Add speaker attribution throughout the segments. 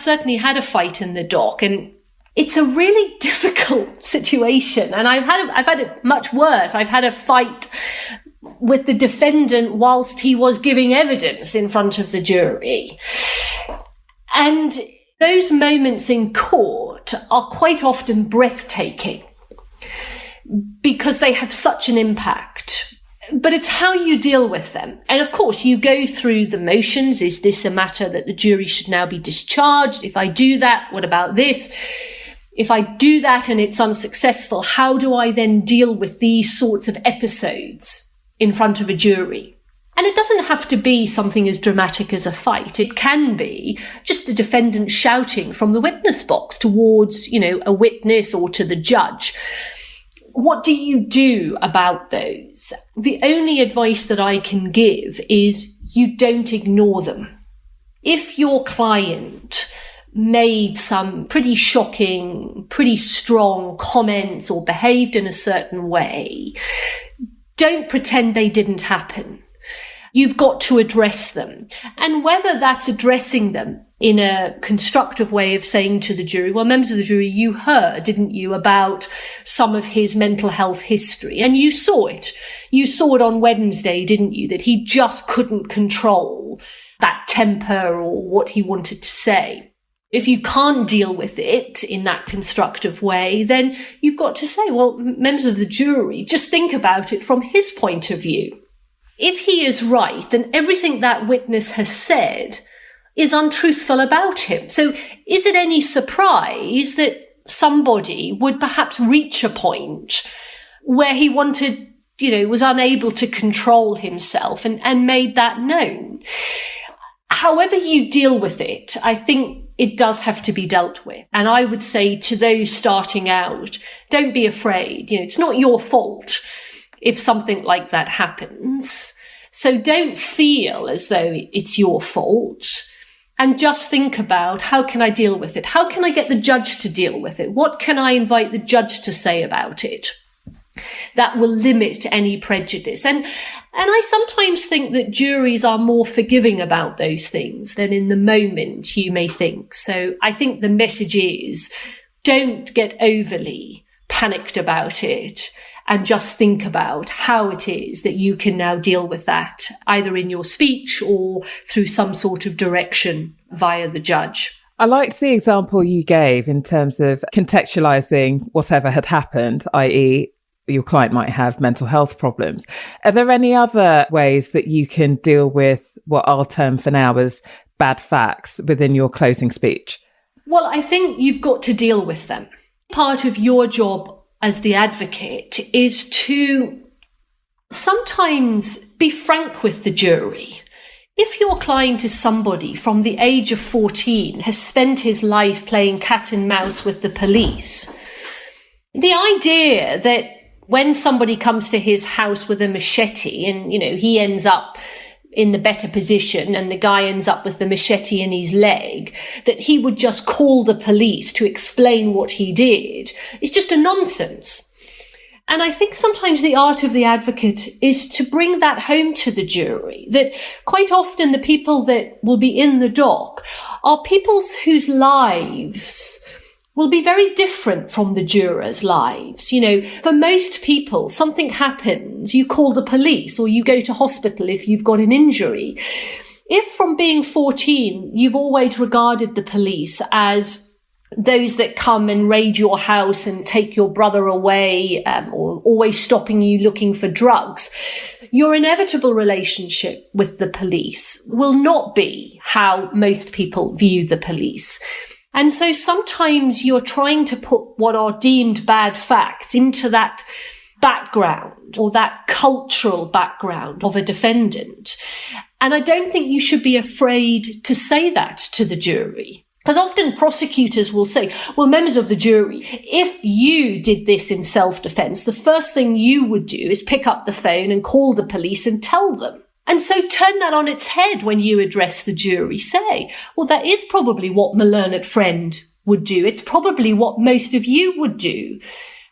Speaker 1: certainly had a fight in the dock, and it's a really difficult situation. And I've had it much worse. I've had a fight with the defendant whilst he was giving evidence in front of the jury. And those moments in court are quite often breathtaking because they have such an impact. But it's how you deal with them. And of course, you go through the motions. Is this a matter that the jury should now be discharged? If I do that, what about this? If I do that and it's unsuccessful, how do I then deal with these sorts of episodes in front of a jury? And it doesn't have to be something as dramatic as a fight. It can be just a defendant shouting from the witness box towards, a witness or to the judge. What do you do about those? The only advice that I can give is you don't ignore them. If your client made some pretty shocking, pretty strong comments or behaved in a certain way, don't pretend they didn't happen. You've got to address them. And whether that's addressing them in a constructive way of saying to the jury, well, members of the jury, you heard, didn't you, about some of his mental health history? And you saw it. You saw it on Wednesday, didn't you, that he just couldn't control that temper or what he wanted to say. If you can't deal with it in that constructive way, then you've got to say, well, members of the jury, just think about it from his point of view. If he is right, then everything that witness has said is untruthful about him. So is it any surprise that somebody would perhaps reach a point where he wanted, was unable to control himself and made that known? However you deal with it, I think it does have to be dealt with. And I would say to those starting out, don't be afraid. It's not your fault if something like that happens. So don't feel as though it's your fault, and just think about, how can I deal with it? How can I get the judge to deal with it? What can I invite the judge to say about it that will limit any prejudice? And I sometimes think that juries are more forgiving about those things than in the moment you may think. So I think the message is, don't get overly panicked about it, and just think about how it is that you can now deal with that, either in your speech or through some sort of direction via the judge.
Speaker 2: I liked the example you gave in terms of contextualizing whatever had happened, i.e., your client might have mental health problems. Are there any other ways that you can deal with what I'll term for now as bad facts within your closing speech?
Speaker 1: Well, I think you've got to deal with them. Part of your job as the advocate is to sometimes be frank with the jury. If your client is somebody from the age of 14, has spent his life playing cat and mouse with the police, the idea that when somebody comes to his house with a machete and, he ends up in the better position and the guy ends up with the machete in his leg, that he would just call the police to explain what he did is just a nonsense. And I think sometimes the art of the advocate is to bring that home to the jury, that quite often the people that will be in the dock are people whose lives will be very different from the jurors' lives. For most people, something happens, you call the police or you go to hospital if you've got an injury. If from being 14, you've always regarded the police as those that come and raid your house and take your brother away, or always stopping you looking for drugs, your inevitable relationship with the police will not be how most people view the police. And so sometimes you're trying to put what are deemed bad facts into that background or that cultural background of a defendant. And I don't think you should be afraid to say that to the jury. Because often prosecutors will say, well, members of the jury, if you did this in self-defense, the first thing you would do is pick up the phone and call the police and tell them. And so turn that on its head when you address the jury. Say, well, that is probably what my learned friend would do. It's probably what most of you would do.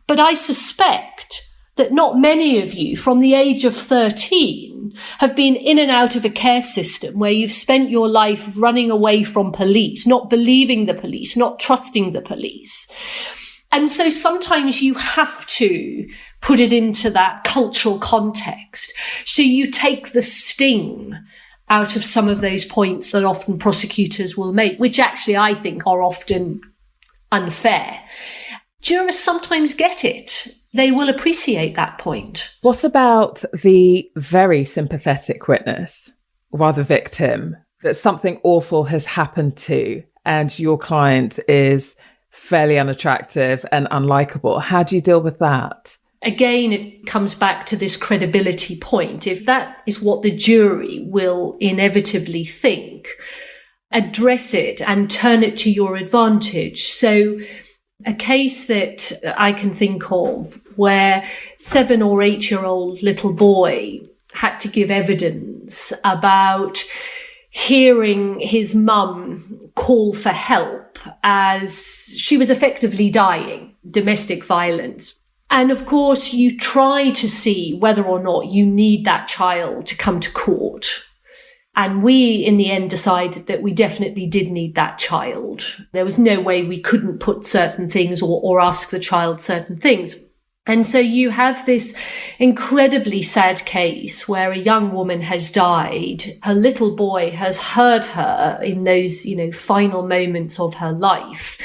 Speaker 1: But I suspect that not many of you from the age of 13 have been in and out of a care system where you've spent your life running away from police, not believing the police, not trusting the police. And so sometimes you have to put it into that cultural context. So you take the sting out of some of those points that often prosecutors will make, which actually I think are often unfair. Jurors sometimes get it. They will appreciate that point.
Speaker 2: What about the very sympathetic witness, or the victim, that something awful has happened to and your client is fairly unattractive and unlikable? How do you deal with that?
Speaker 1: Again, it comes back to this credibility point. If that is what the jury will inevitably think, address it and turn it to your advantage. So a case that I can think of where 7 or 8-year-old little boy had to give evidence about hearing his mum call for help as she was effectively dying, domestic violence. And of course, you try to see whether or not you need that child to come to court. And we, in the end, decided that we definitely did need that child. There was no way we couldn't put certain things or ask the child certain things. And so you have this incredibly sad case where a young woman has died. Her little boy has heard her in those, final moments of her life.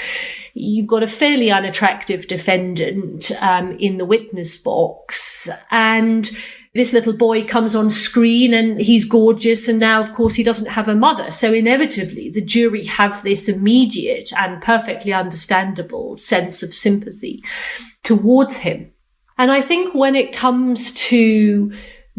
Speaker 1: You've got a fairly unattractive defendant in the witness box, and this little boy comes on screen and he's gorgeous, and now, of course, he doesn't have a mother. So inevitably, the jury have this immediate and perfectly understandable sense of sympathy towards him. And I think when it comes to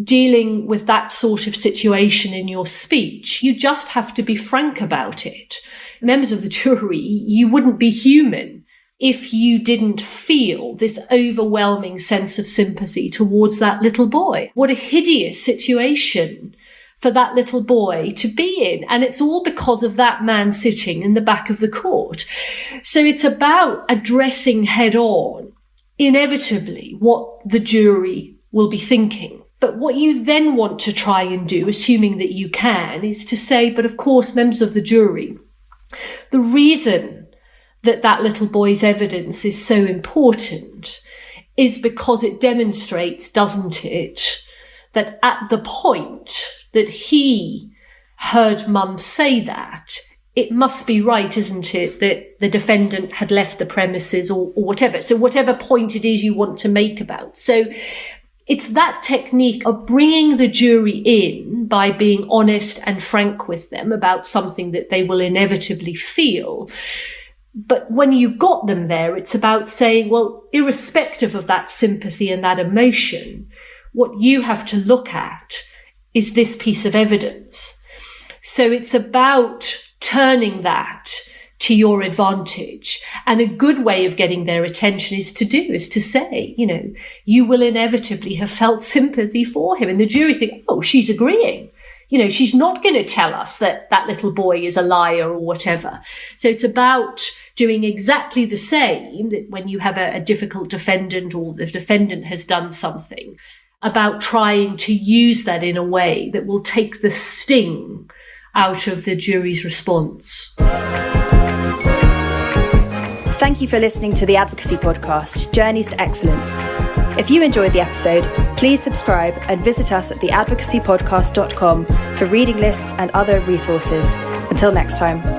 Speaker 1: dealing with that sort of situation in your speech, you just have to be frank about it. Members of the jury, you wouldn't be human if you didn't feel this overwhelming sense of sympathy towards that little boy. What a hideous situation for that little boy to be in. And it's all because of that man sitting in the back of the court. So it's about addressing head on, inevitably, what the jury will be thinking. But what you then want to try and do, assuming that you can, is to say, but of course, members of the jury, the reason that that little boy's evidence is so important is because it demonstrates, doesn't it, that at the point that he heard mum say that, it must be right, isn't it, that the defendant had left the premises or whatever. So whatever point it is you want to make about. So it's that technique of bringing the jury in by being honest and frank with them about something that they will inevitably feel. But when you've got them there, it's about saying, well, irrespective of that sympathy and that emotion, what you have to look at is this piece of evidence. So it's about turning that to your advantage. And a good way of getting their attention is to say, you will inevitably have felt sympathy for him. And the jury think, oh, she's agreeing. She's not going to tell us that that little boy is a liar or whatever. So it's about doing exactly the same that when you have a difficult defendant or the defendant has done something, about trying to use that in a way that will take the sting out of the jury's response.
Speaker 3: Thank you for listening to the Advocacy Podcast, Journeys to Excellence. If you enjoyed the episode, please subscribe and visit us at theadvocacypodcast.com for reading lists and other resources. Until next time.